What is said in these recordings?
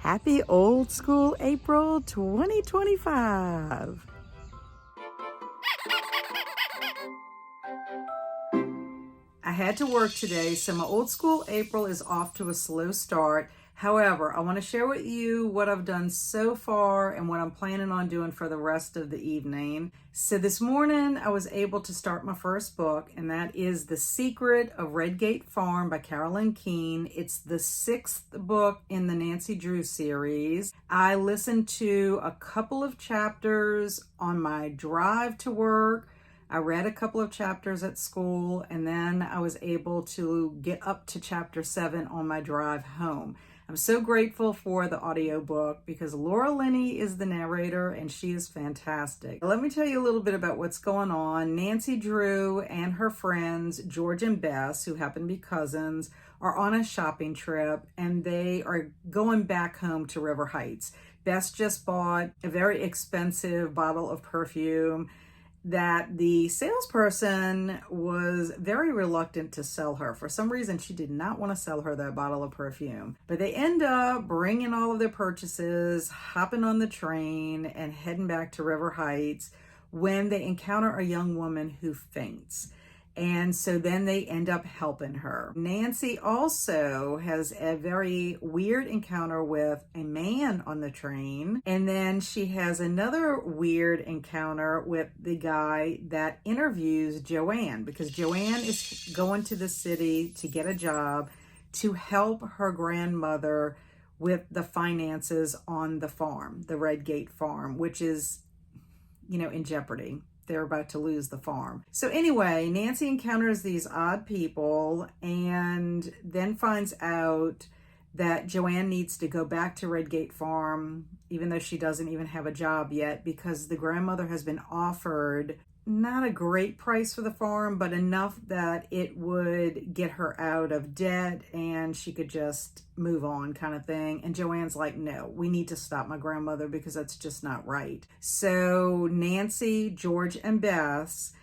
Happy Old School April 2025. I had to work today, so my Old School April is off to a slow start. However, I want to share with you what I've done so far and what I'm planning on doing for the rest of the evening. So this morning, I was able to start my first book, and that is The Secret of Redgate Farm by Carolyn Keene. It's the 6th book in the Nancy Drew series. I listened to a couple of chapters on my drive to work. I read a couple of chapters at school, and then I was able to get up to chapter 7 on my drive home. I'm so grateful for the audiobook because Laura Linney is the narrator and she is fantastic. Let me tell you a little bit about what's going on. Nancy Drew and her friends, George and Bess, who happen to be cousins, are on a shopping trip and they are going back home to River Heights. Bess just bought a very expensive bottle of perfume that the salesperson was very reluctant to sell her. For some reason, she did not want to sell her that bottle of perfume. But they end up bringing all of their purchases, hopping on the train, and heading back to River Heights when they encounter a young woman who faints. And so then they end up helping her. Nancy also has a very weird encounter with a man on the train. And then she has another weird encounter with the guy that interviews Joanne, because Joanne is going to the city to get a job to help her grandmother with the finances on the farm, the Redgate farm, which is, in jeopardy. They're about to lose the farm. So anyway, Nancy encounters these odd people and then finds out that Joanne needs to go back to Redgate Farm, even though she doesn't even have a job yet, because the grandmother has been offered not a great price for the farm, but enough that it would get her out of debt and she could just move on, kind of thing. And Joanne's like, no, we need to stop my grandmother because that's just not right. So Nancy, George, and Bess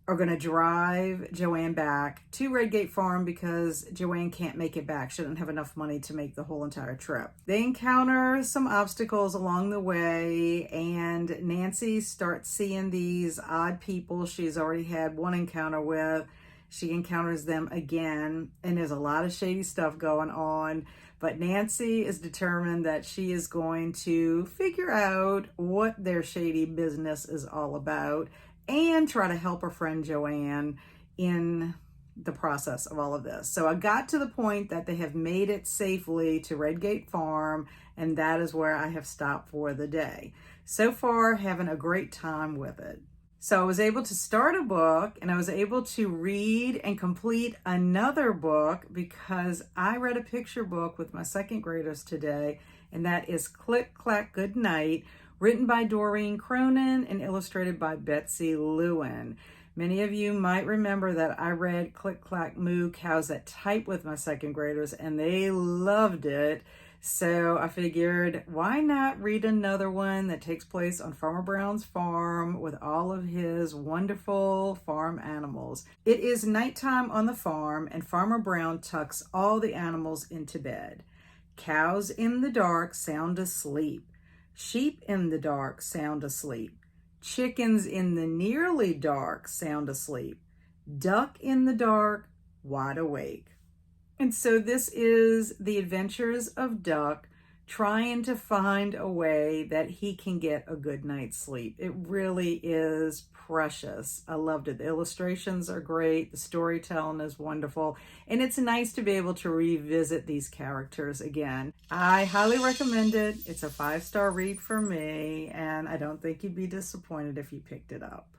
are going to drive Joanne back to Redgate Farm because Joanne can't make it back. She doesn't have enough money to make the whole entire trip. They encounter some obstacles along the way, and Nancy starts seeing these odd people she's already had one encounter with. She encounters them again, and there's a lot of shady stuff going on. But Nancy is determined that she is going to figure out what their shady business is all about and try to help her friend Joanne in the process of all of this. So I got to the point that they have made it safely to Redgate Farm, and that is where I have stopped for the day. So far, having a great time with it. So I was able to start a book, and I was able to read and complete another book because I read a picture book with my second graders today, and that is Click Clack Good Night, written by Doreen Cronin and illustrated by Betsy Lewin. Many of you might remember that I read Click Clack Moo Cows That Type with my second graders, and they loved it. So I figured, why not read another one that takes place on Farmer Brown's farm with all of his wonderful farm animals. It is nighttime on the farm, and Farmer Brown tucks all the animals into bed. Cows in the dark sound asleep. Sheep in the dark sound asleep. Chickens in the nearly dark sound asleep. Duck in the dark, wide awake. And so this is the adventures of Duck trying to find a way that he can get a good night's sleep. It really is precious. I loved it. The illustrations are great. The storytelling is wonderful. And it's nice to be able to revisit these characters again. I highly recommend it. It's a 5-star read for me, and I don't think you'd be disappointed if you picked it up.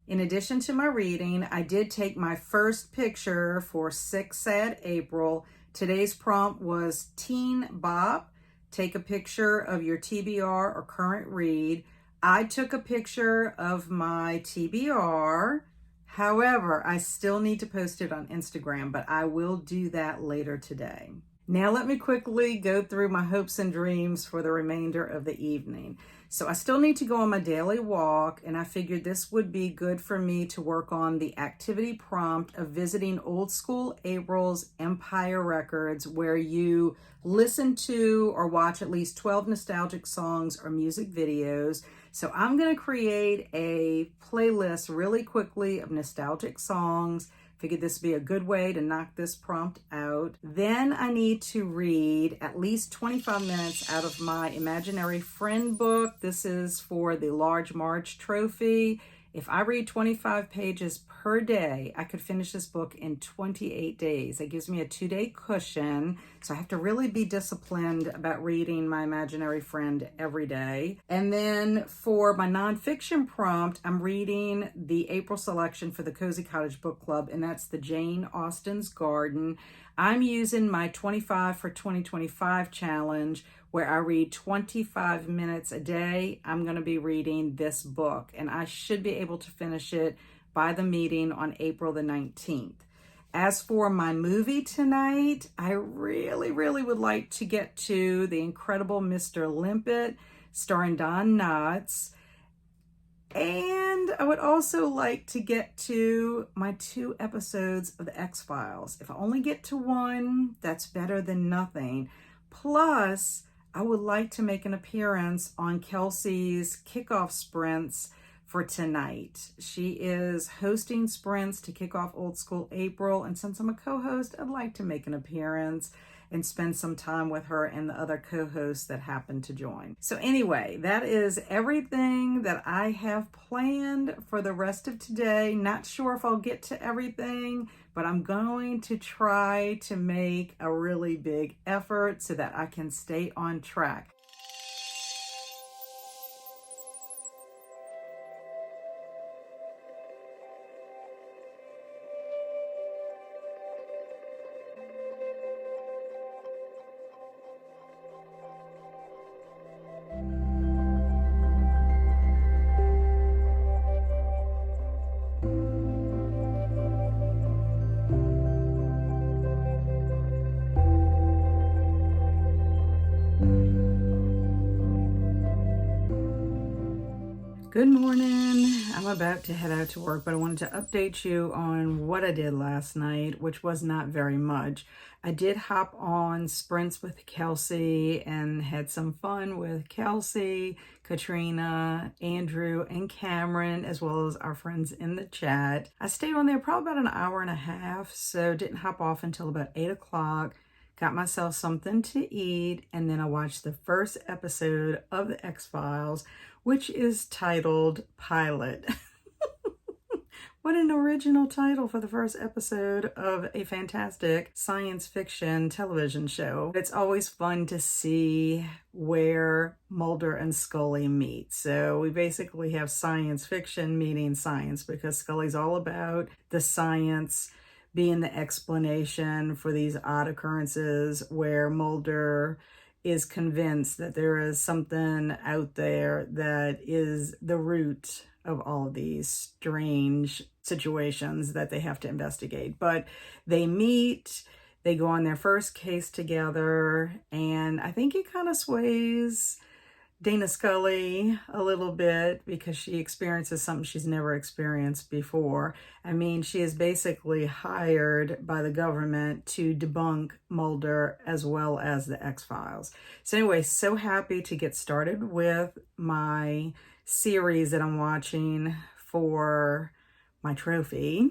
In addition to my reading, I did take my first picture for Sick Sad April. Today's prompt was Teen Bop. Take a picture of your TBR or current read. I took a picture of my TBR. However, I still need to post it on Instagram, but I will do that later today. Now let me quickly go through my hopes and dreams for the remainder of the evening. So I still need to go on my daily walk, and I figured this would be good for me to work on the activity prompt of visiting Old School April's Empire Records, where you listen to or watch at least 12 nostalgic songs or music videos. So I'm going to create a playlist really quickly of nostalgic songs. Figured this would be a good way to knock this prompt out. Then I need to read at least 25 minutes out of my imaginary friend book. This is for the Large March Trophy. If I read 25 pages per day, I could finish this book in 28 days. That gives me a 2-day cushion. So I have to really be disciplined about reading my imaginary friend every day. And then for my nonfiction prompt, I'm reading the April selection for the Cozy Cottage Book Club, and that's the Jane Austen's Garden. I'm using my 25 for 2025 challenge, where I read 25 minutes a day. I'm going to be reading this book, and I should be able to finish it by the meeting on April the 19th. As for my movie tonight, I really would like to get to The Incredible Mr. Limpet, starring Don Knotts. And I would also like to get to my 2 episodes of the X-Files. If I only get to 1, that's better than nothing. Plus, I would like to make an appearance on Kelsey's Kickoff sprints for tonight. She is hosting sprints to kick off Old School April, and since I'm a co-host, I'd like to make an appearance and spend some time with her and the other co-hosts that happen to join. So anyway, that is everything that I have planned for the rest of today. Not sure if I'll get to everything, but I'm going to try to make a really big effort so that I can stay on track. Good morning. I'm about to head out to work, but I wanted to update you on what I did last night, which was not very much. I did hop on sprints with Kelsey and had some fun with Kelsey, Katrina, Andrew, and Cameron, as well as our friends in the chat. I stayed on there probably about an hour and a half, so didn't hop off until about 8 o'clock. Got myself something to eat, and then I watched the first episode of the X-Files, which is titled Pilot. What an original title for the first episode of a fantastic science fiction television show. It's always fun to see where Mulder and Scully meet. So we basically have science fiction meeting science, because Scully's all about the science being the explanation for these odd occurrences, where Mulder is convinced that there is something out there that is the root of all of these strange situations that they have to investigate. But they meet, they go on their first case together, and I think it kind of sways Dana Scully a little bit, because she experiences something she's never experienced before. I mean, she is basically hired by the government to debunk Mulder as well as the X-Files. So anyway, so happy to get started with my series that I'm watching for my trophy.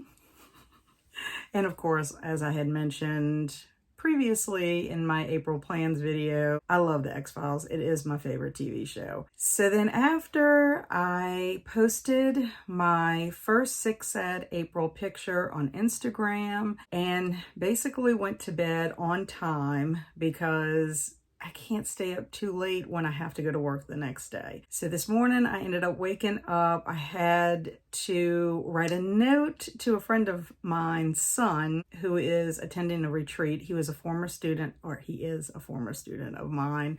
And of course, as I had mentioned previously in my April plans video, I love the X-Files. It is my favorite TV show. So then after I posted my first Sick Sad April picture on Instagram and basically went to bed on time, because I can't stay up too late when I have to go to work the next day. So this morning I ended up waking up. I had to write a note to a friend of mine's son who is attending a retreat. He was a former student, or he is a former student of mine.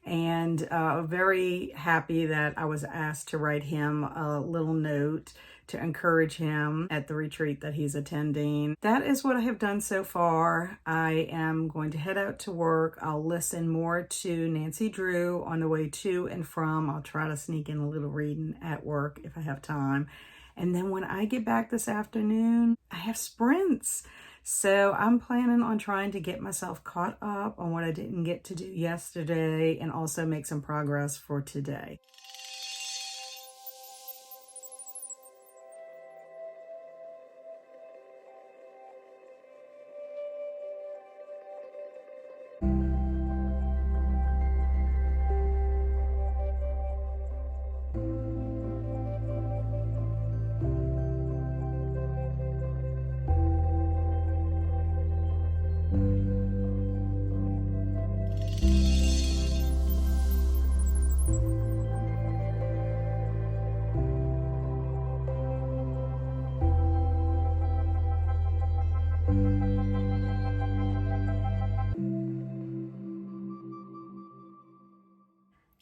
and very happy that I was asked to write him a little note to encourage him at the retreat that he's attending. That is what I have done so far. I am going to head out to work. I'll listen more to Nancy Drew on the way to and from. I'll try to sneak in a little reading at work if I have time. And then when I get back this afternoon, I have sprints. So I'm planning on trying to get myself caught up on what I didn't get to do yesterday and also make some progress for today.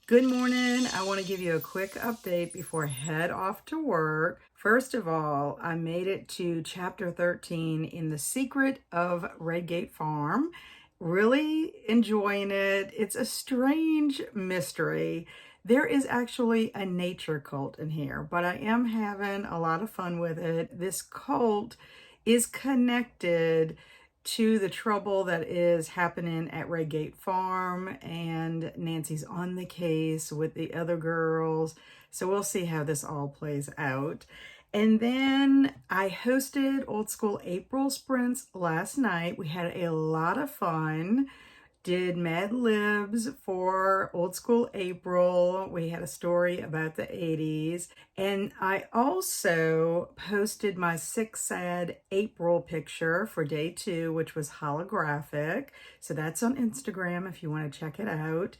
Good morning. I want to give you a quick update before I head off to work. First of all, I made it to chapter 13 in The Secret of Redgate Farm. Really enjoying it. It's a strange mystery. There is actually a nature cult in here, but I am having a lot of fun with it. This cult is connected to the trouble that is happening at Redgate Farm, and Nancy's on the case with the other girls. So we'll see how this all plays out. And then I hosted Old School April sprints last night. We had a lot of fun. Did Mad Libs for Old School April. We had a story about the 80s. And I also posted my Sick Sad April picture for day 2, which was holographic. So that's on Instagram if you want to check it out.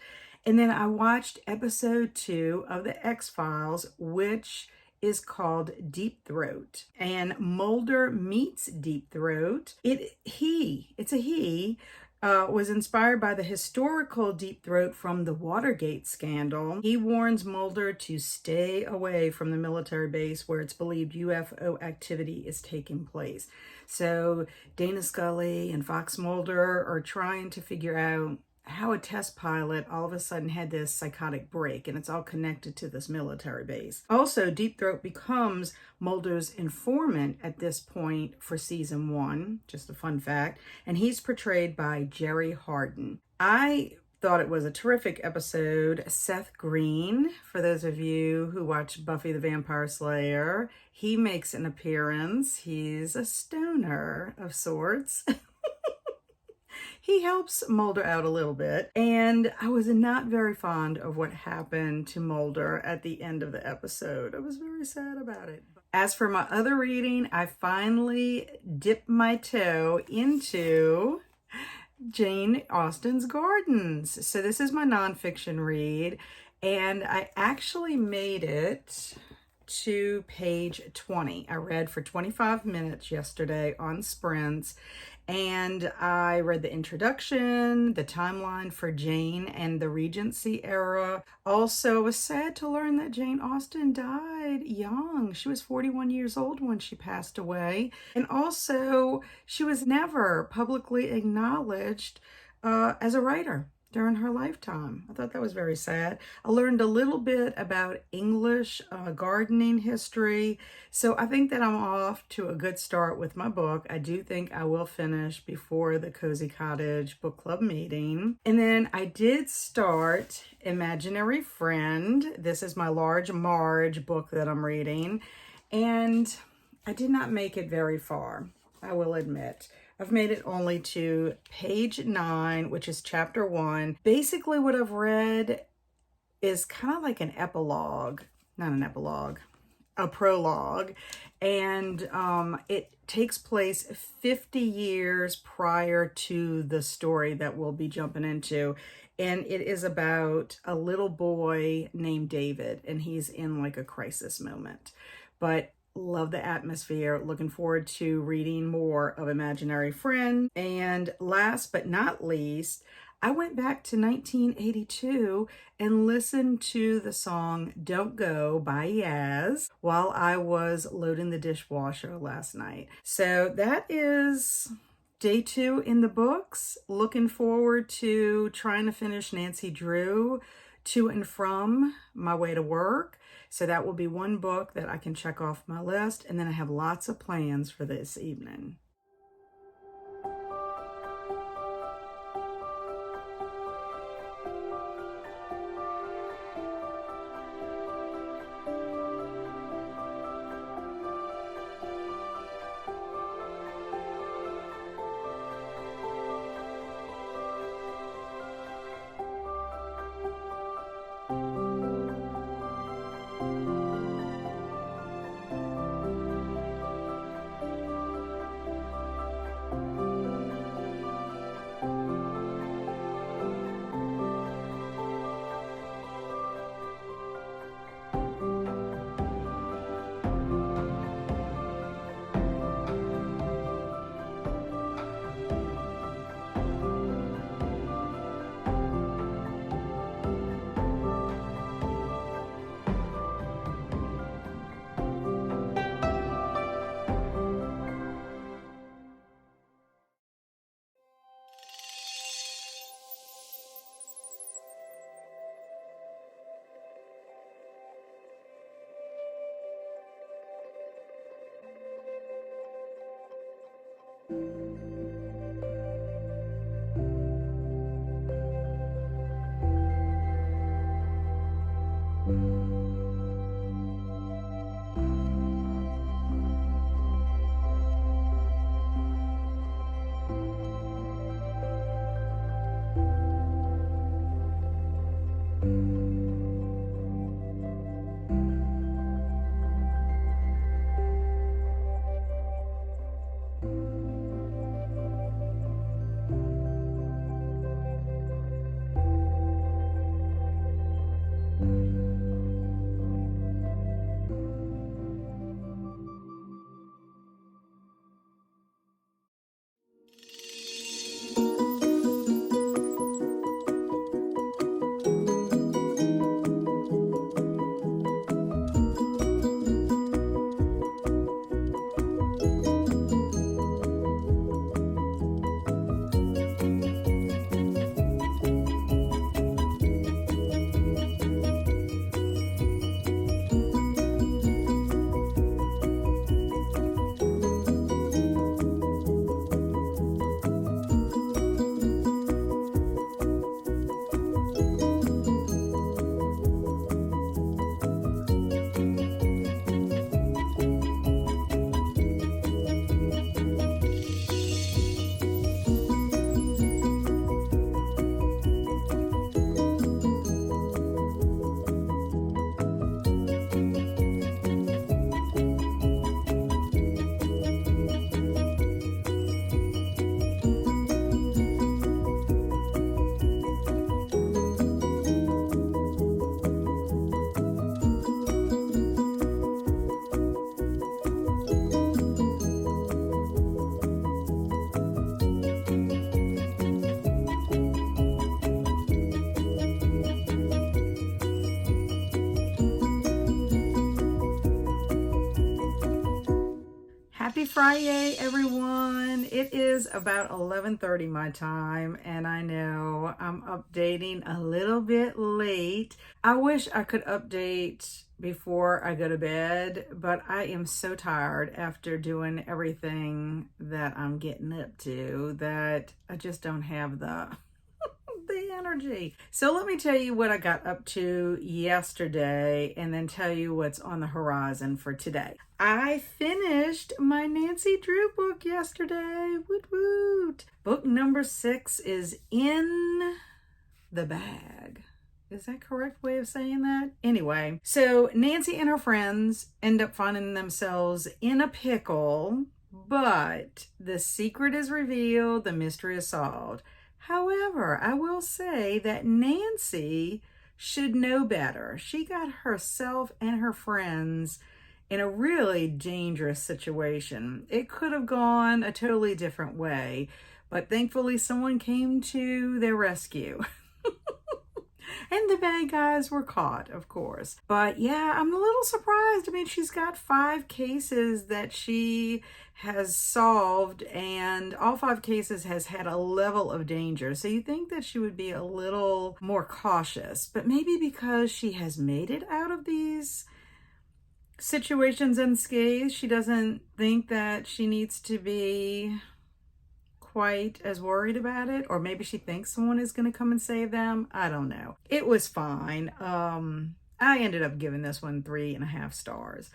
And then I watched episode 2 of the X-Files, which is called Deep Throat. And Mulder meets Deep Throat. It's a he. Was inspired by the historical Deep Throat from the Watergate scandal. He warns Mulder to stay away from the military base where it's believed UFO activity is taking place. So Dana Scully and Fox Mulder are trying to figure out how a test pilot all of a sudden had this psychotic break, and it's all connected to this military base. Also, Deep Throat becomes Mulder's informant at this point for season 1, just a fun fact, and he's portrayed by Jerry Hardin. I thought it was a terrific episode. Seth Green, for those of you who watch Buffy the Vampire Slayer, he makes an appearance. He's a stoner of sorts. He helps Mulder out a little bit, and I was not very fond of what happened to Mulder at the end of the episode. I was very sad about it. As for my other reading, I finally dipped my toe into Jane Austen's Gardens. So this is my nonfiction read, and I actually made it to page 20. I read for 25 minutes yesterday on sprints, and I read the introduction, the timeline for Jane and the Regency era. Also, I was sad to learn that Jane Austen died young. She was 41 years old when she passed away. And also, she was never publicly acknowledged as a writer during her lifetime. I thought that was very sad. I learned a little bit about English gardening history. So I think that I'm off to a good start with my book. I do think I will finish before the Cozy Cottage book club meeting. And then I did start Imaginary Friend. This is my Large Marge book that I'm reading. And I did not make it very far, I will admit. I've made it only to page 9, which is chapter 1. Basically, what I've read is kind of like an epilogue, not an epilogue, a prologue. And it takes place 50 years prior to the story that we'll be jumping into. And it is about a little boy named David, and he's in like a crisis moment. But love the atmosphere. Looking forward to reading more of Imaginary Friend. And last but not least, I went back to 1982 and listened to the song Don't Go by Yaz while I was loading the dishwasher last night. So that is day 2 in the books. Looking forward to trying to finish Nancy Drew to and from my way to work. So that will be one book that I can check off my list. And then I have lots of plans for this evening. Happy Friday, everyone. It is about 11:30 my time, and I know I'm updating a little bit late. I wish I could update before I go to bed, but I am so tired after doing everything that I'm getting up to that I just don't have the energy. So let me tell you what I got up to yesterday and then tell you what's on the horizon for today. I finished my Nancy Drew book yesterday. Woot woot. Book number 6 is in the bag. Is that correct way of saying that? Anyway, so Nancy and her friends end up finding themselves in a pickle, but the secret is revealed, the mystery is solved. However, I will say that Nancy should know better. She got herself and her friends in a really dangerous situation. It could have gone a totally different way, But thankfully someone came to their rescue. And the bad guys were caught, of course. But yeah, I'm a little surprised. I mean, she's got 5 cases that she has solved, and all 5 cases has had a level of danger. So you think that she would be a little more cautious, but maybe because she has made it out of these situations unscathed, she doesn't think that she needs to be quite as worried about it, or maybe she thinks someone is going to come and save them. I don't know. It was fine. I ended up giving this one 3.5 stars.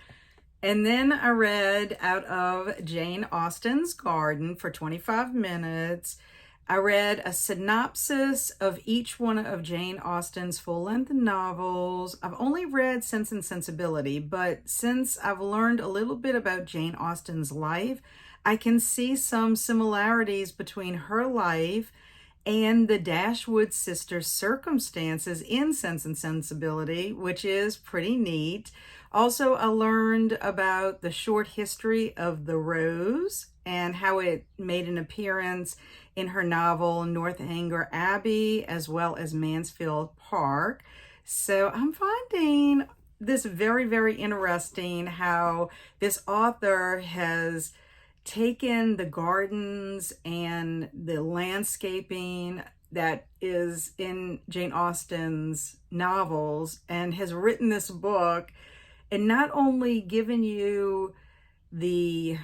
And then I read out of Jane Austen's Garden for 25 minutes. I read a synopsis of each one of Jane Austen's full-length novels. I've only read Sense and Sensibility, but since I've learned a little bit about Jane Austen's life, I can see some similarities between her life and the Dashwood sisters' circumstances in Sense and Sensibility, which is pretty neat. Also, I learned about the short history of the rose and how it made an appearance in her novel Northanger Abbey, as well as Mansfield Park. So I'm finding this very, very interesting how this author has taken the gardens and the landscaping that is in Jane Austen's novels and has written this book, and not only given you the,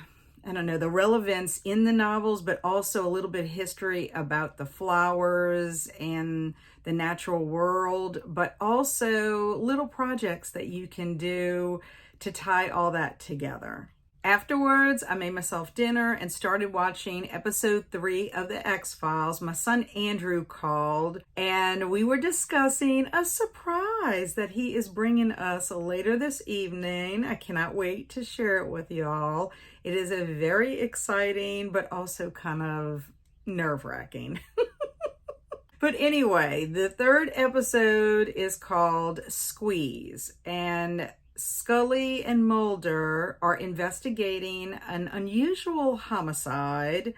the relevance in the novels, but also a little bit of history about the flowers and the natural world, but also little projects that you can do to tie all that together. Afterwards, I made myself dinner and started watching episode 3 of the X-Files. My son Andrew called and we were discussing a surprise that he is bringing us later this evening. I cannot wait to share it with y'all. It is a very exciting, but also kind of nerve-wracking. But anyway, the 3rd episode is called Squeeze, and Scully and Mulder are investigating an unusual homicide,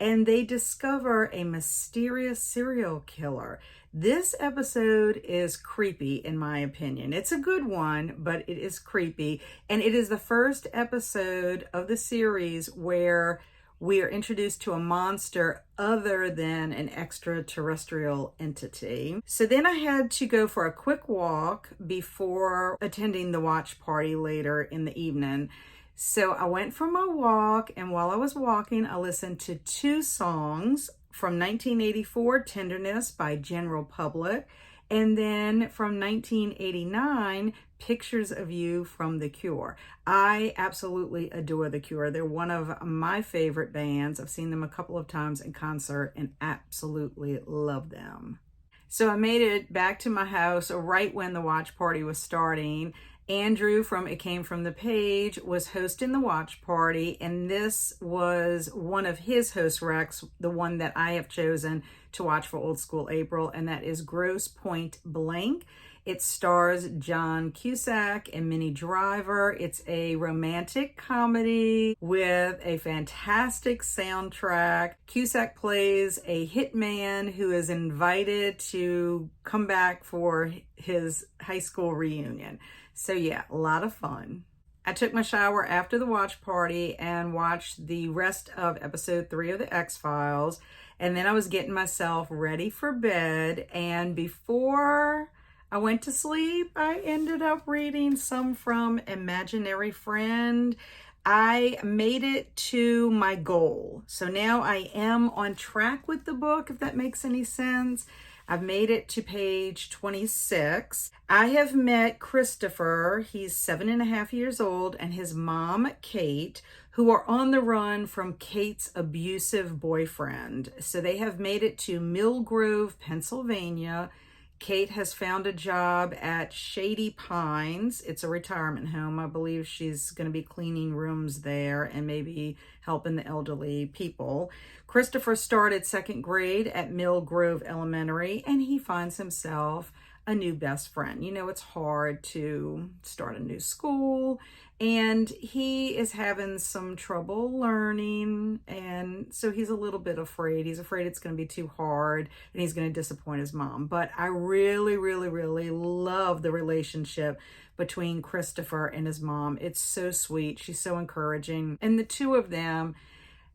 and they discover a mysterious serial killer. This episode is creepy, in my opinion. It's a good one, but it is creepy, and it is the first episode of the series where we are introduced to a monster other than an extraterrestrial entity. So then I had to go for a quick walk before attending the watch party later in the evening. So I went for my walk, and while I was walking, I listened to 2 songs from 1984, Tenderness by General Public, and then from 1989, Pictures of You from The Cure. I absolutely adore The Cure. They're one of my favorite bands. I've seen them a couple of times in concert and absolutely love them. So I made it back to my house right when the watch party was starting. Andrew from It Came From the Page was hosting the watch party, and this was one of his host recs, the one that I have chosen to watch for Old School April, and that is Grosse Pointe Blank. It stars John Cusack and Minnie Driver. It's a romantic comedy with a fantastic soundtrack. Cusack plays a hitman who is invited to come back for his high school reunion. So yeah, a lot of fun. I took my shower after the watch party and watched the rest of episode 3 of the X-Files. And then I was getting myself ready for bed. And before I went to sleep, I ended up reading some from Imaginary Friend. I made it to my goal. So now I am on track with the book, if that makes any sense. I've made it to page 26. I have met Christopher. He's 7.5 years old, and his mom, Kate, who are on the run from Kate's abusive boyfriend. So they have made it to Mill Grove, Pennsylvania. Kate has found a job at Shady Pines. It's a retirement home. I believe she's going to be cleaning rooms there and maybe helping the elderly people. Christopher started 2nd grade at Mill Grove Elementary, and he finds himself a new best friend. You know, it's hard to start a new school, and he is having some trouble learning, and so he's a little bit afraid. He's afraid it's going to be too hard and he's going to disappoint his mom. But I really, really, really love the relationship between Christopher and his mom. It's so sweet. She's so encouraging. And the two of them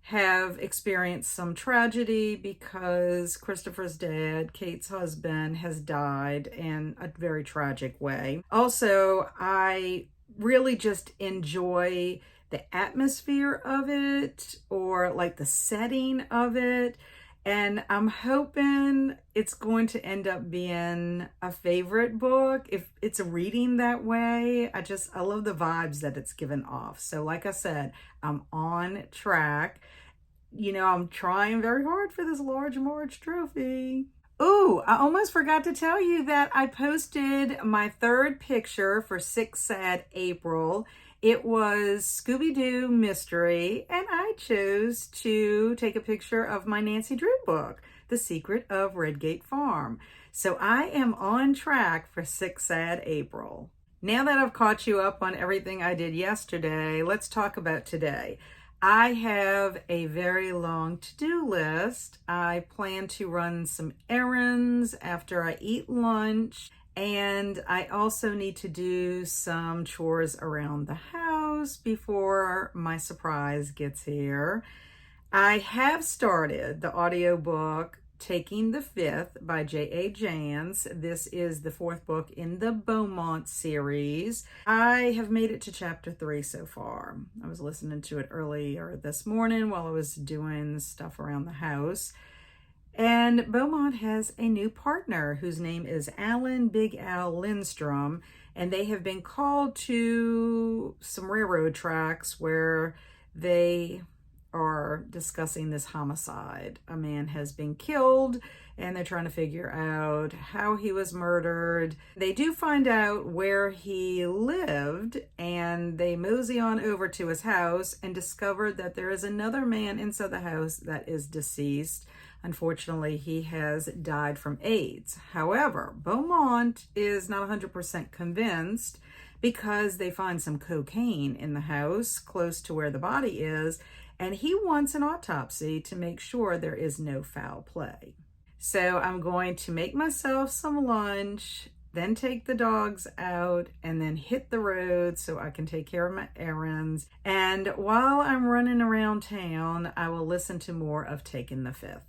have experienced some tragedy because Christopher's dad, Kate's husband, has died in a very tragic way. Also, I really just enjoy the atmosphere of it, or like the setting of it. And I'm hoping it's going to end up being a favorite book if it's a reading that way. I love the vibes that it's given off. So like I said, I'm on track. You know, I'm trying very hard for this large March trophy. Ooh, I almost forgot to tell you that I posted my third picture for Sick Sad April. It was Scooby-Doo Mystery, and I chose to take a picture of my Nancy Drew book, The Secret of Redgate Farm. So I am on track for Sick Sad April. Now that I've caught you up on everything I did yesterday, let's talk about today. I have a very long to-do list. I plan to run some errands after I eat lunch, and I also need to do some chores around the house before my surprise gets here. I have started the audiobook Taking the Fifth by J.A. Jans. This is the fourth book in the Beaumont series. I have made it to chapter 3 so far. I was listening to it earlier this morning while I was doing stuff around the house. And Beaumont has a new partner whose name is Alan Big Al Lindstrom, and they have been called to some railroad tracks where they are discussing this homicide. A man has been killed and they're trying to figure out how he was murdered. They do find out where he lived, and they mosey on over to his house and discover that there is another man inside the house that is deceased. Unfortunately, he has died from AIDS. However, Beaumont is not 100% convinced because they find some cocaine in the house close to where the body is, and he wants an autopsy to make sure there is no foul play. So I'm going to make myself some lunch, then take the dogs out, and then hit the road so I can take care of my errands. And while I'm running around town, I will listen to more of Taking the Fifth.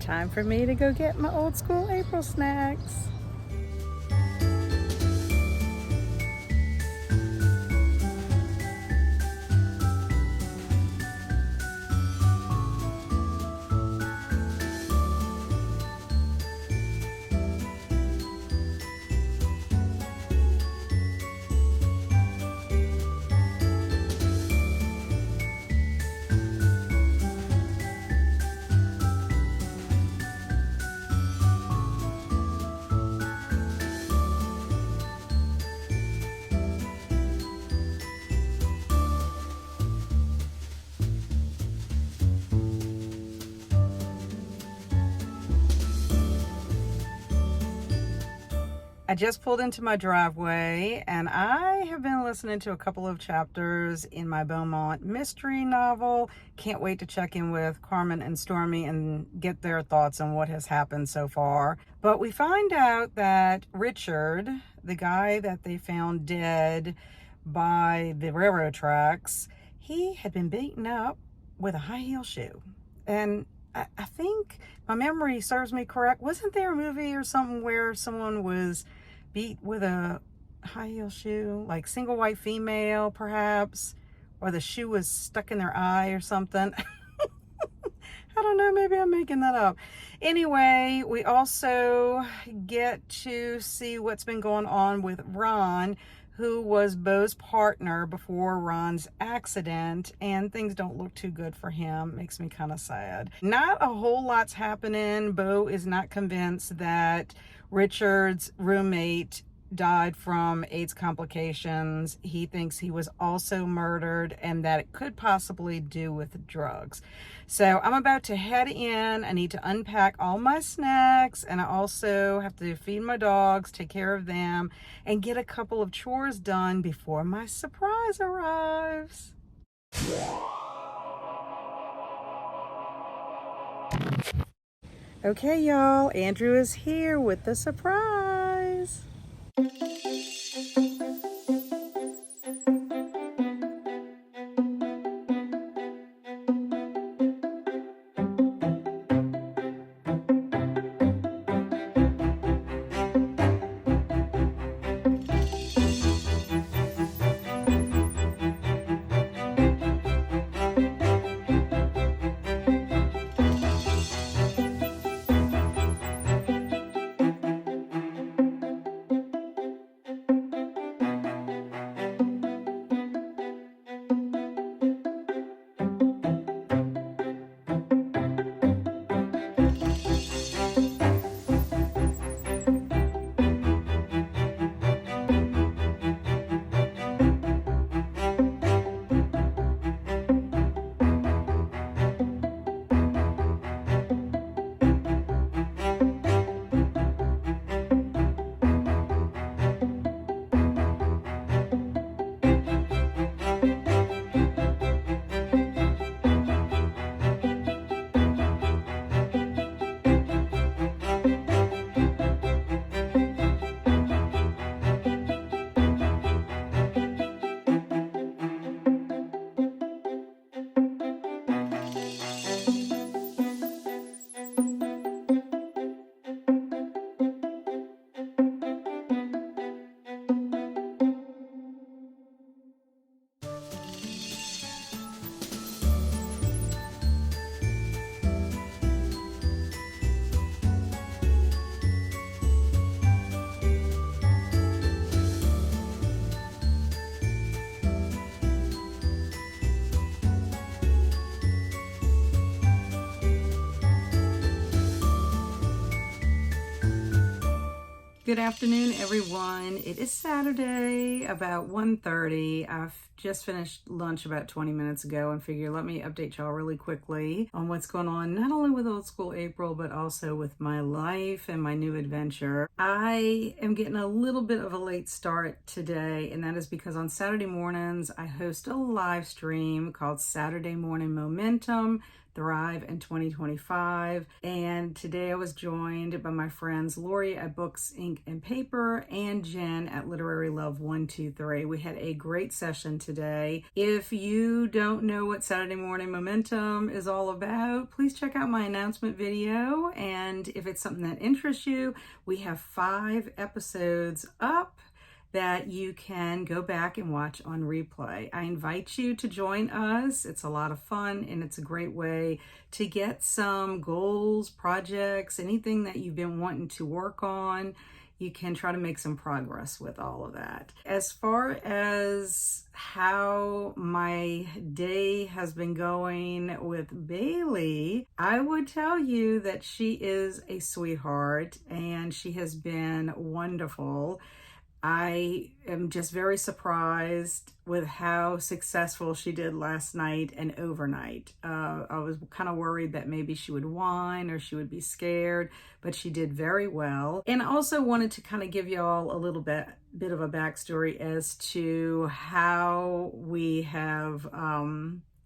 Time for me to go get my Old School April snacks. I just pulled into my driveway and I have been listening to a couple of chapters in my Beaumont mystery novel. Can't wait to check in with Carmen and Stormy and get their thoughts on what has happened so far. But we find out that Richard, the guy that they found dead by the railroad tracks, he had been beaten up with a high heel shoe. And I think my memory serves me correct. Wasn't there a movie or something where someone was beat with a high heel shoe, like single white female perhaps, or the shoe was stuck in their eye or something? I don't know, maybe I'm making that up. Anyway, we also get to see what's been going on with Ron, who was Beau's partner before Ron's accident, and things don't look too good for him. Makes me kind of sad. Not a whole lot's happening. Beau is not convinced that Richard's roommate died from AIDS complications. He thinks he was also murdered and that it could possibly do with drugs. So I'm about to head in. I need to unpack all my snacks, and I also have to feed my dogs, take care of them, and get a couple of chores done before my surprise arrives. Okay, y'all, Andrew is here with the surprise. Good afternoon, everyone. It is Saturday, about 1:30. I've just finished lunch about 20 minutes ago and figure let me update y'all really quickly on what's going on, not only with Old School April, but also with my life and my new adventure. I am getting a little bit of a late start today, and that is because on Saturday mornings, I host a live stream called Saturday Morning Momentum, Thrive in 2025. And today I was joined by my friends Lori at Books, Ink, and Paper and Jen at Literary Love 123. We had a great session today. If you don't know what Saturday Morning Momentum is all about, please check out my announcement video. And if it's something that interests you, we have 5 episodes up that you can go back and watch on replay. I invite you to join us. It's a lot of fun and it's a great way to get some goals, projects, anything that you've been wanting to work on. You can try to make some progress with all of that. As far as how my day has been going with Bailey, I would tell you that she is a sweetheart and she has been wonderful. I am just very surprised with how successful she did last night and overnight. I was kind of worried that maybe she would whine or she would be scared, but she did very well. And I also wanted to kind of give y'all a little bit of a backstory as to how we have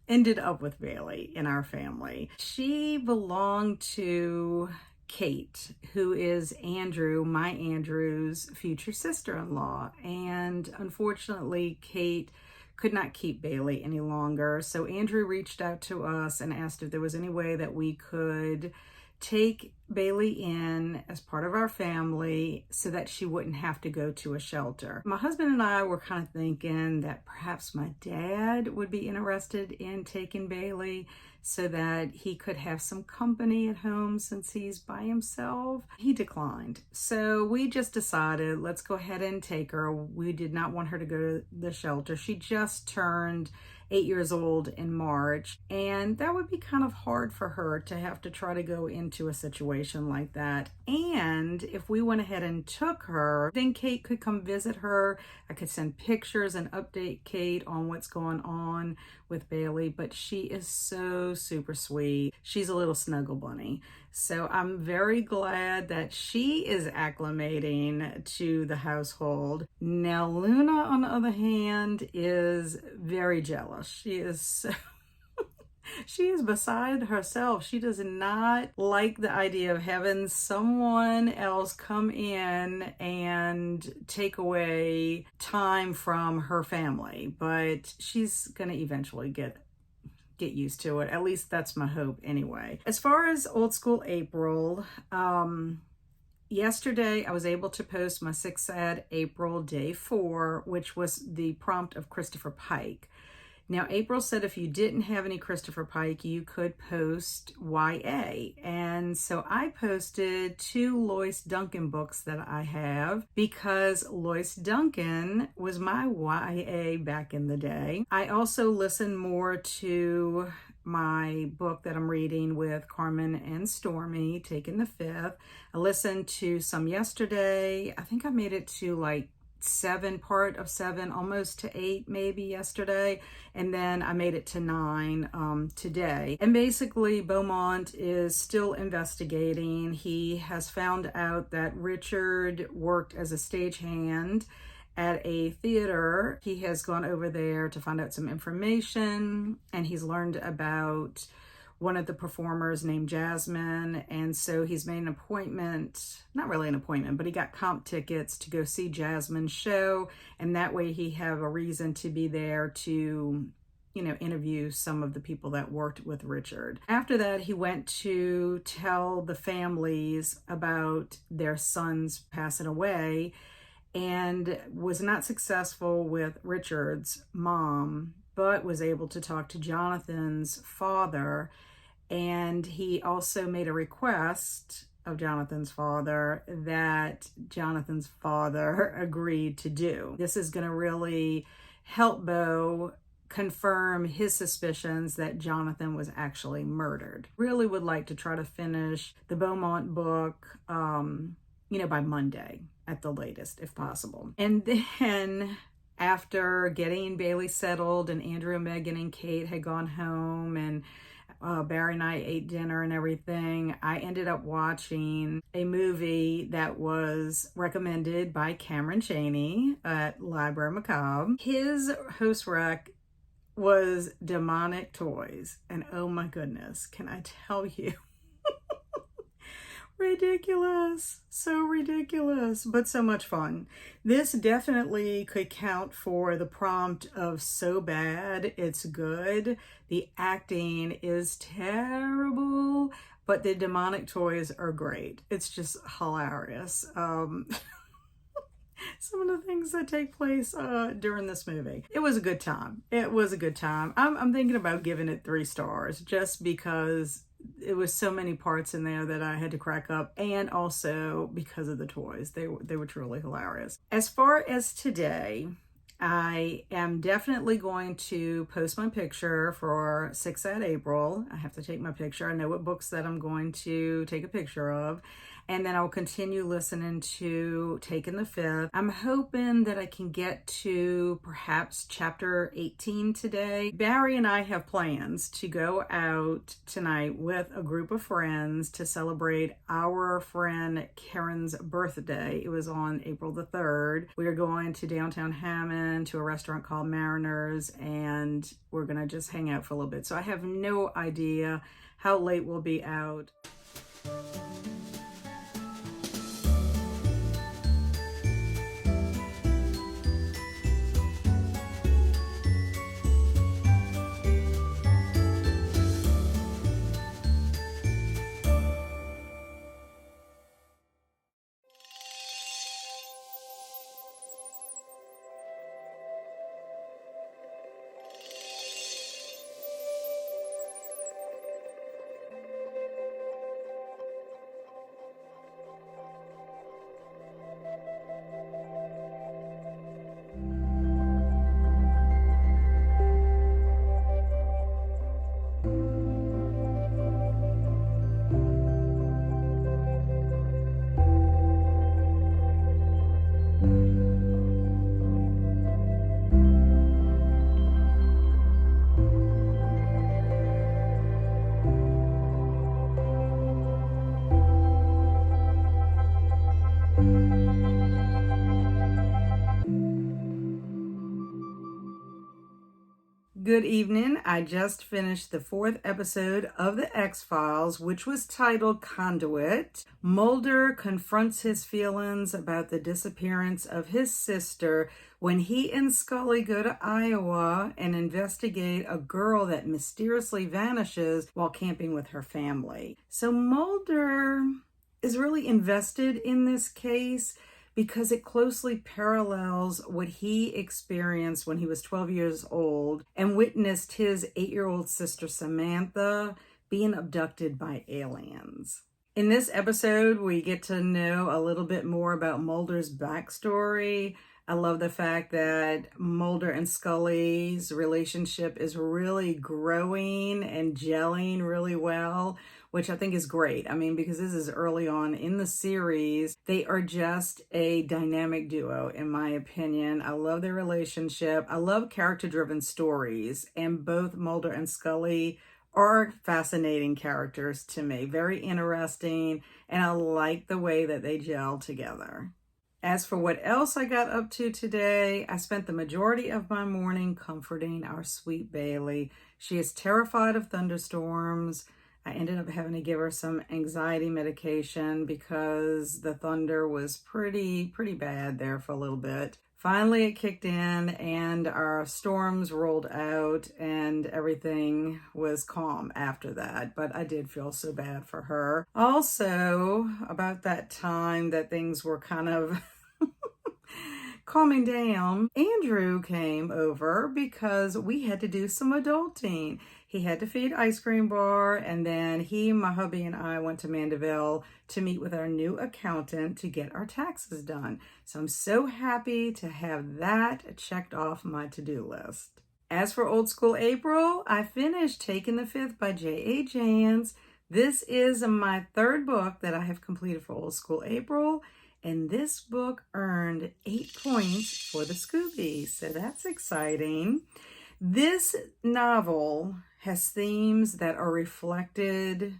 ended up with Bailey in our family. She belonged to Kate, who is my Andrew's future sister-in-law. And unfortunately, Kate could not keep Bailey any longer. So Andrew reached out to us and asked if there was any way that we could take Bailey in as part of our family so that she wouldn't have to go to a shelter. My husband and I were kind of thinking that perhaps my dad would be interested in taking Bailey so that he could have some company at home since he's by himself. He declined. So we just decided, let's go ahead and take her. We did not want her to go to the shelter. She just turned 8 years old in March, and that would be kind of hard for her to have to try to go into a situation like that. And if we went ahead and took her, then Kate could come visit her. I could send pictures and update Kate on what's going on with Bailey, but she is so super sweet. She's a little snuggle bunny. So I'm very glad that she is acclimating to the household. Now, Luna, on the other hand, is very jealous. She is beside herself. She does not like the idea of having someone else come in and take away time from her family, but she's going to eventually get used to it. At least that's my hope anyway. As far as Old School April, yesterday I was able to post my 6 Sad April Day 4, which was the prompt of Christopher Pike. Now, April said if you didn't have any Christopher Pike, you could post YA. And so I posted 2 Lois Duncan books that I have because Lois Duncan was my YA back in the day. I also listen more to my book that I'm reading with Carmen and Stormy, Taking the Fifth. I listened to some yesterday. I think I made it to like 7, part of 7, almost to 8 maybe yesterday, and then I made it to 9 today. And basically Beaumont is still investigating. He has found out that Richard worked as a stagehand at a theater. He has gone over there to find out some information, and he's learned about one of the performers named Jasmine, and so he's made an appointment, not really an appointment, but he got comp tickets to go see Jasmine's show, and that way he have a reason to be there to, interview some of the people that worked with Richard. After that, he went to tell the families about their sons passing away and was not successful with Richard's mom, but was able to talk to Jonathan's father. And he also made a request of Jonathan's father that Jonathan's father agreed to do. This is going to really help Beau confirm his suspicions that Jonathan was actually murdered. Really would like to try to finish the Beaumont book, by Monday at the latest, if possible. And then after getting Bailey settled and Andrew, Megan, and Kate had gone home and Barry and I ate dinner and everything, I ended up watching a movie that was recommended by Cameron Chaney at Library Macabre. His host rec was Demonic Toys, and oh my goodness, can I tell you, ridiculous, so ridiculous, but so much fun. This definitely could count for the prompt of so bad it's good. The acting is terrible, but the demonic toys are great. It's just hilarious. Some of the things that take place during this movie. It was a good time. It was a good time. I'm thinking about giving it 3 stars just because it was so many parts in there that I had to crack up, and also because of the toys. They were truly hilarious. As far as today, I am definitely going to post my picture for 6 Sad April. I have to take my picture. I know what books that I'm going to take a picture of. and then I'll continue listening to Taking the Fifth. I'm hoping that I can get to perhaps chapter 18 today. Barry and I have plans to go out tonight with a group of friends to celebrate our friend Karen's birthday. It was on April the 3rd. We are going to downtown Hammond to a restaurant called Mariners, and we're gonna just hang out for a little bit. So I have no idea how late we'll be out. Good evening. I just finished the 4th episode of the X-Files, which was titled Conduit. Mulder confronts his feelings about the disappearance of his sister when he and Scully go to Iowa and investigate a girl that mysteriously vanishes while camping with her family. So Mulder is really invested in this case because it closely parallels what he experienced when he was 12 years old and witnessed his 8-year-old sister Samantha being abducted by aliens. In this episode, we get to know a little bit more about Mulder's backstory. I love the fact that Mulder and Scully's relationship is really growing and gelling really well, which I think is great. I mean, because this is early on in the series, they are just a dynamic duo, in my opinion. I love their relationship. I love character-driven stories, and both Mulder and Scully are fascinating characters to me. Very interesting, and I like the way that they gel together. As for what else I got up to today, I spent the majority of my morning comforting our sweet Bailey. She is terrified of thunderstorms. I ended up having to give her some anxiety medication because the thunder was pretty bad there for a little bit. Finally, it kicked in and our storms rolled out and everything was calm after that. But I did feel so bad for her. Also, about that time that things were kind of calming down, Andrew came over because we had to do some adulting. He had to feed Ice Cream Bar, and then my hubby, and I went to Mandeville to meet with our new accountant to get our taxes done. So I'm so happy to have that checked off my to-do list. As for Old School April, I finished Taking the Fifth by J.A. Jans. This is my 3rd book that I have completed for Old School April, and this book earned 8 points for the Scooby, so that's exciting. This novel has themes that are reflected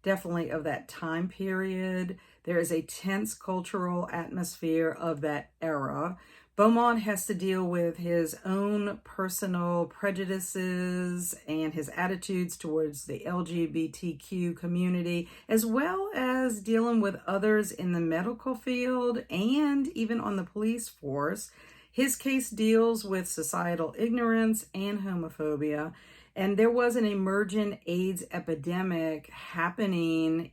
definitely of that time period. There is a tense cultural atmosphere of that era. Beaumont has to deal with his own personal prejudices and his attitudes towards the LGBTQ community, as well as dealing with others in the medical field and even on the police force. His case deals with societal ignorance and homophobia, and there was an emergent AIDS epidemic happening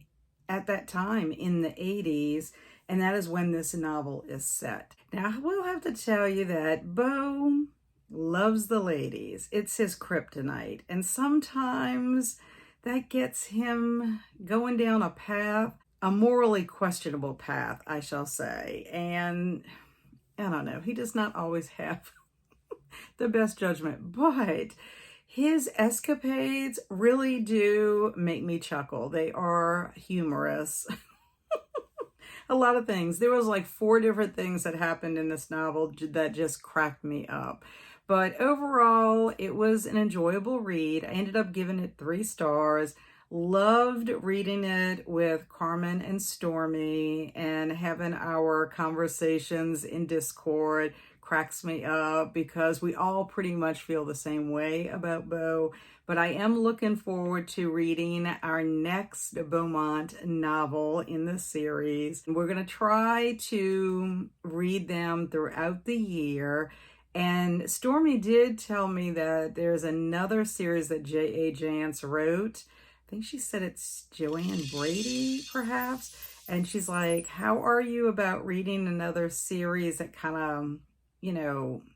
at that time in the 80s, and that is when this novel is set. Now, I will have to tell you that Beau loves the ladies. It's his kryptonite, and sometimes that gets him going down a path, a morally questionable path, I shall say, and I don't know, he does not always have the best judgment, but his escapades really do make me chuckle. They are humorous. a lot of things. There was like 4 different things that happened in this novel that just cracked me up. But overall, it was an enjoyable read. I ended up giving it 3 stars. Loved reading it with Carmen and Stormy, and having our conversations in Discord cracks me up because we all pretty much feel the same way about Beau. But I am looking forward to reading our next Beaumont novel in the series. We're going to try to read them throughout the year. And Stormy did tell me that there's another series that J.A. Jance wrote. I think she said it's Joanne Brady, perhaps. And she's like, how are you about reading another series that kind of,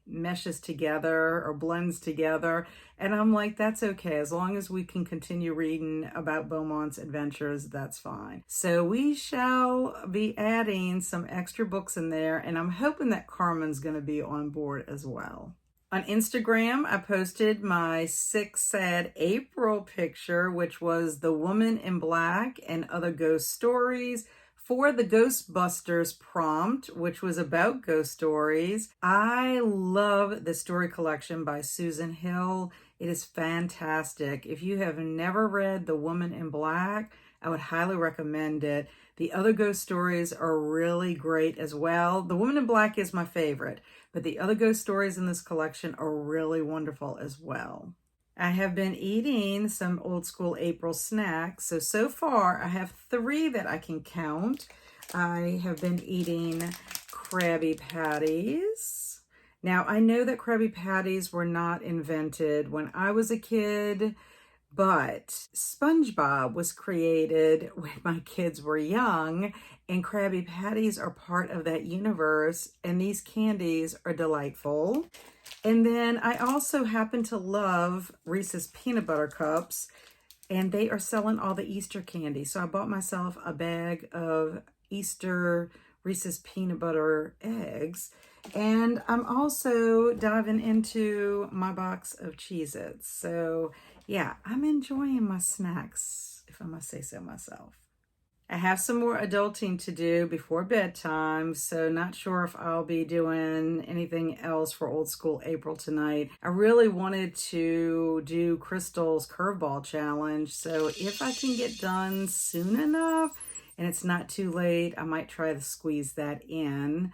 meshes together or blends together? And I'm like, that's okay. As long as we can continue reading about Beaumont's adventures, that's fine. So we shall be adding some extra books in there, and I'm hoping that Carmen's going to be on board as well. On Instagram, I posted my 6 Sad April picture, which was The Woman in Black and Other Ghost Stories, for the Ghostbusters prompt, which was about ghost stories. I love the story collection by Susan Hill. It is fantastic. If you have never read The Woman in Black, I would highly recommend it. The other ghost stories are really great as well. The Woman in Black is my favorite, but the other ghost stories in this collection are really wonderful as well. I have been eating some Old School April snacks. So far I have 3 that I can count. I have been eating Krabby Patties. Now, I know that Krabby Patties were not invented when I was a kid, but SpongeBob was created when my kids were young, and Krabby Patties are part of that universe, and these candies are delightful. And then I also happen to love Reese's Peanut Butter Cups, and they are selling all the Easter candy. So I bought myself a bag of Easter Reese's Peanut Butter Eggs. And I'm also diving into my box of Cheez-Its. So yeah, I'm enjoying my snacks, if I must say so myself. I have some more adulting to do before bedtime, so not sure if I'll be doing anything else for Old School April tonight. I really wanted to do Crystal's Curveball Challenge, so if I can get done soon enough and it's not too late, I might try to squeeze that in.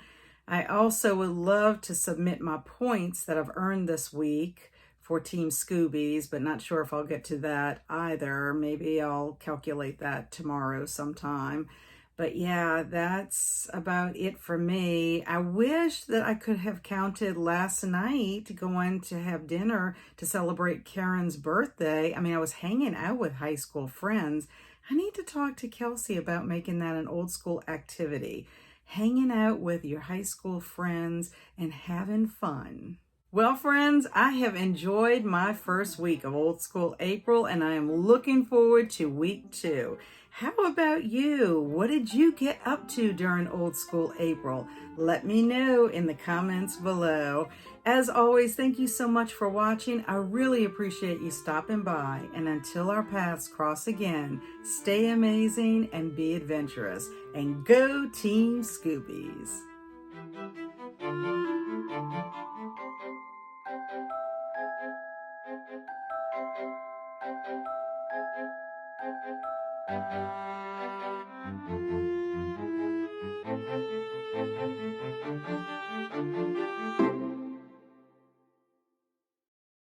I also would love to submit my points that I've earned this week for Team Scoobies, but not sure if I'll get to that either. Maybe I'll calculate that tomorrow sometime. But yeah, that's about it for me. I wish that I could have counted last night going to have dinner to celebrate Karen's birthday. I mean, I was hanging out with high school friends. I need to talk to Kelsey about making that an old school activity. Hanging out with your high school friends and having fun. Well, friends, I have enjoyed my first week of Old School April, and I am looking forward to week 2. How about you? What did you get up to during Old School April? Let me know in the comments below. As always, thank you so much for watching. I really appreciate you stopping by. And until our paths cross again, stay amazing and be adventurous. And go Team Scoobies!